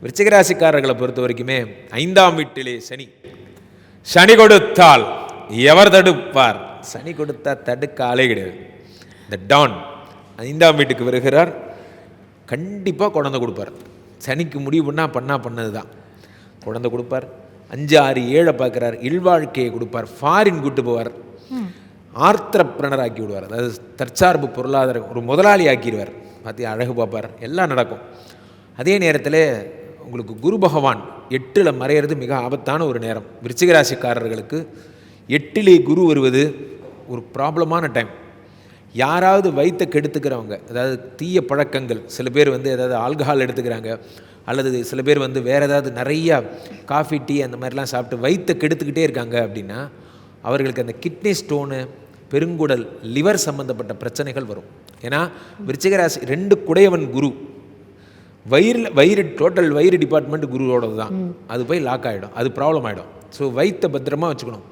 விருச்சிகராசிக்காரர்களை பொறுத்த வரைக்குமே 5ஆம் வீட்டிலே சனி. சனி கொடுத்தால் எவர் தடுப்பார்? சனி கொடுத்தா தடுக்க ஆளே கிடையாது. இந்த டான் 5ஆம் வீட்டுக்கு வருகிறார், கண்டிப்பாக குழந்தை கொடுப்பார். சனிக்கு முடிவு பண்ணது தான் குழந்தை கொடுப்பார். 5, 6, 7 பார்க்குறார், இல்வாழ்க்கையை கொடுப்பார், ஃபாரின் கூட்டு போவார், ஆர்த்திரப்பிரனர் ஆக்கி விடுவார், அதாவது தற்சார்பு பொருளாதார ஒரு முதலாளி ஆக்கிடுவார். பார்த்தி அழகு பார்ப்பார், எல்லாம் நடக்கும். அதே நேரத்தில் உங்களுக்கு குரு பகவான் 8ல் மறையிறது மிக ஆபத்தான ஒரு நேரம். விருச்சிகராசிக்காரர்களுக்கு 8லே குரு வருவது ஒரு ப்ராப்ளமான டைம். யாராவது வயிற்றை கெடுத்துக்கிறவங்க, அதாவது தீய பழக்கங்கள், சில பேர் ஏதாவது ஆல்கஹால் எடுத்துக்கிறாங்க, அல்லது சில பேர் வேறு ஏதாவது நிறையா காஃபி டீ அந்த மாதிரிலாம் சாப்பிட்டு வயிற்றை கெடுத்துக்கிட்டே இருக்காங்க அப்படின்னா அவர்களுக்கு அந்த கிட்னி ஸ்டோனு, பெருங்குடல், லிவர் சம்மந்தப்பட்ட பிரச்சனைகள் வரும். ஏன்னா விருச்சிகராசி 2 குடையவன் குரு. வயிறு டோட்டல் வயிறு டிபார்ட்மெண்ட் குருவோட தான். அது போய் லாக் ஆகிடும், அது ப்ராப்ளம் ஆகிடும். ஸோ வயிற்றை பத்திரமா வச்சுக்கணும்.